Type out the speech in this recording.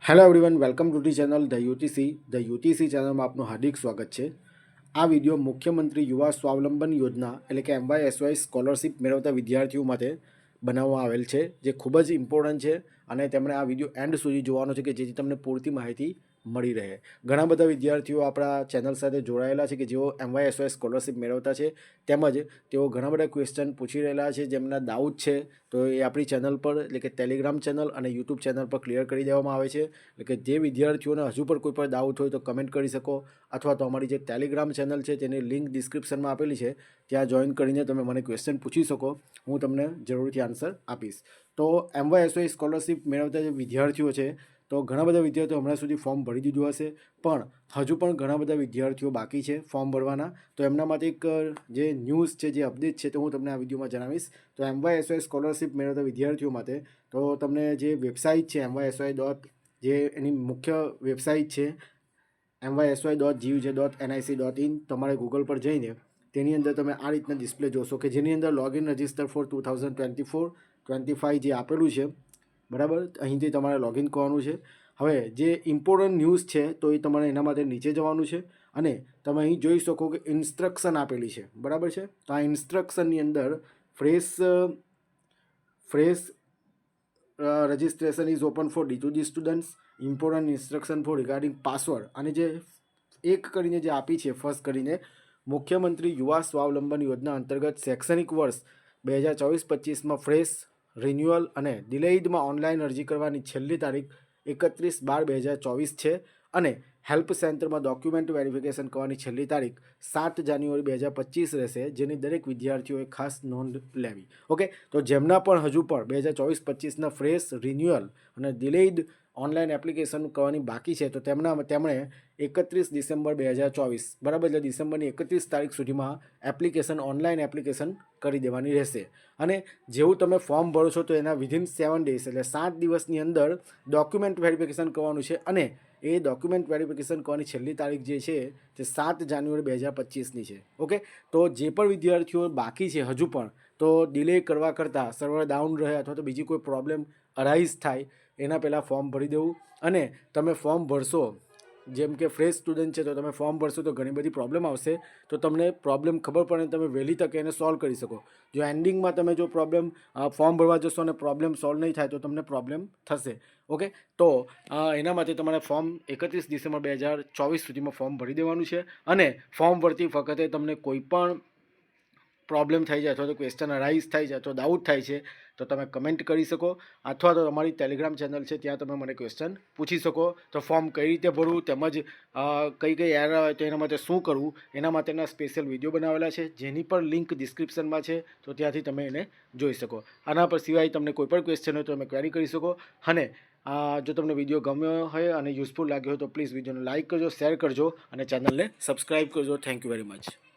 Hello everyone, welcome to the channel the UTC ચેનલમાં આપનું હાર્દિક સ્વાગત છે। આ વિડીયો મુખ્યમંત્રી યુવા સ્વાવલંબન યોજના એટલે કે MYSY સ્કોલરશિપ મેળવતા વિદ્યાર્થીઓ માટે બનાવવામાં આવેલ છે, જે ખૂબ જ ઇમ્પોર્ટન્ટ છે અને તેમણે આ વિડીયો એન્ડ સુધી જોવાનો છે કે જેથી તમને પૂરતી માહિતી મળી રહે। ઘણા બધા વિદ્યાર્થીઓ આપણા ચેનલ સાથે જોડાયેલા છે કે જેઓ MYSY સ્કોલરશિપ મેળવતા છે, તેમજ તેઓ ઘણા બધા ક્વેશ્ચન પૂછી રહેલા છે, જેમના ડાઉટ છે તો એ આપણી ચેનલ પર એટલે કે ટેલિગ્રામ ચેનલ અને યુટ્યુબ ચેનલ પર ક્લિયર કરી દેવામાં આવે છે। એટલે કે જે વિદ્યાર્થીઓને હજુ પણ કોઈ પણ ડાઉટ હોય તો કમેન્ટ કરી શકો, અથવા તો અમારી જે ટેલિગ્રામ ચેનલ છે તેની લિંક ડિસ્ક્રિપ્શનમાં આપેલી છે, ત્યાં જોઈન કરીને તમે મને ક્વેશ્ચન પૂછી શકો, હું તમને જરૂરથી આન્સર આપીશ। તો MYSY સ્કોલરશિપ મેળવતા જે વિદ્યાર્થીઓ છે, તો ઘણા બધા વિદ્યાર્થીઓ હમણાં સુધી ફોર્મ ભરી દીધું હશે, પણ હજુ પણ ઘણા બધા વિદ્યાર્થીઓ બાકી છે ફોર્મ ભરવાના। તો એમના માટે એક જે ન્યૂઝ છે, જે અપડેટ છે, તો હું તમને આ વિડીયોમાં જણાવીશ। તો MYSY સ્કોલરશિપ મેળવતા વિદ્યાર્થીઓ માટે તો તમને જે વેબસાઇટ છે MYSY જે એની મુખ્ય વેબસાઇટ છે MYSY.gov.nic.in, તમારે ગૂગલ પર જઈને તેની અંદર તમે આ રીતના ડિસ્પ્લે જોશો કે જેની અંદર લોગિન રજિસ્ટર ફોર 2024-25 જે આપેલું છે, બરાબર। અહીંથી તમારે લોગિન કરવાનું છે। હવે જે ઇમ્પોર્ટન્ટ ન્યૂઝ છે તો એ તમારે એના માટે નીચે જવાનું છે અને તમે અહીં જોઈ શકો કે ઇન્સ્ટ્રક્શન આપેલી છે, બરાબર છે। તો આ ઇન્સ્ટ્રક્શનની અંદર fresh registration is open for D2D students, important instruction for regarding password, અને જે એક કરીને જે આપી છે ફર્સ્ટ કરીને મુખ્યમંત્રી યુવા સ્વાવલંબન યોજના અંતર્ગત શૈક્ષણિક વર્ષ 2024-25માં ફ્રેશ, રિન્યુઅલ અને ડિલેઇડમાં ઓનલાઈન અરજી કરવાની છેલ્લી તારીખ 31/12/2024 છે અને હેલ્પ સેન્ટરમાં ડોક્યુમેન્ટ વેરિફિકેશન કરવાની છેલ્લી તારીખ 7 જાન્યુઆરી 2025 રહેશે, જેની દરેક વિદ્યાર્થીઓએ ખાસ નોંધ લેવી। ઓકે, તો જેમના પણ હજુ પણ 2024-25ના ફ્રેશ, રિન્યુઅલ અને ડિલેઇડ ઓનલાઈન એપ્લિકેશન કરવાની બાકી છે તો તેમણે 31 ડિસેમ્બર 2024, બરાબર, એટલે ડિસેમ્બરની 31 તારીખ સુધીમાં ઓનલાઈન એપ્લિકેશન કરી દેવાની રહેશે। અને જેવું તમે ફોર્મ ભરો છો તો એના વિધિન 7 ડેઝ એટલે 7 દિવસની અંદર ડોક્યુમેન્ટ વેરિફિકેશન કરવાનું છે અને એ ડોક્યુમેન્ટ વેરિફિકેશન કરવાની છેલ્લી તારીખ જે છે તે 7 જાન્યુઆરી 2025ની છે। ઓકે, તો જે પણ વિદ્યાર્થીઓ બાકી છે હજુ પણ, તો ડિલે કરવા કરતાં સર્વર ડાઉન રહે અથવા તો બીજી કોઈ પ્રોબ્લેમ અરાઇઝ થાય એના પહેલાં ફોર્મ ભરી દેવું। અને તમે ફોર્મ ભરશો, જેમ કે ફ્રેશ સ્ટુડન્ટ છે તો તમે ફોર્મ ભરશો તો ઘણી બધી પ્રોબ્લેમ આવશે, તો તમને પ્રોબ્લેમ ખબર પડે તમે વહેલી તકે એને સોલ્વ કરી શકો। જો એન્ડિંગમાં તમે જો ફોર્મ ભરવા જશો અને પ્રોબ્લેમ સોલ્વ નહીં થાય તો તમને પ્રોબ્લેમ થશે। ઓકે, તો એના માટે તમારે ફોર્મ 31 ડિસેમ્બર 2024 સુધીમાં ફોર્મ ભરી દેવાનું છે અને ફોર્મ ભરતી વખતે તમને કોઈ પણ પ્રોબ્લેમ થઈ જાય અથવા તો ક્વેશ્ચન અરાઇઝ થાય છે અથવા ડાઉટ થાય છે તો તમે કમેન્ટ કરી શકો, અથવા તો અમારી ટેલિગ્રામ ચેનલ છે ત્યાં તમે મને ક્વેશ્ચન પૂછી શકો। તો ફોર્મ કઈ રીતે ભરવું તેમજ કઈ એરર આવે તો એના માટે શું કરવું, એના માટેના સ્પેશિયલ વિડીયો બનાવેલા છે, જેની પણ લિંક ડિસ્ક્રિપ્શનમાં છે, તો ત્યાંથી તમે એને જોઈ શકો। આના પર સિવાય તમને કોઈ પણ ક્વેશ્ચન હોય તો તમે ક્વેરી કરી શકો। અને જો તમને વિડીયો ગમ્યો હોય અને યુઝફુલ લાગ્યો હોય તો પ્લીઝ વિડીયોને લાઇક કરજો, શેર કરજો અને ચેનલને સબસ્ક્રાઈબ કરજો। Thank you very much.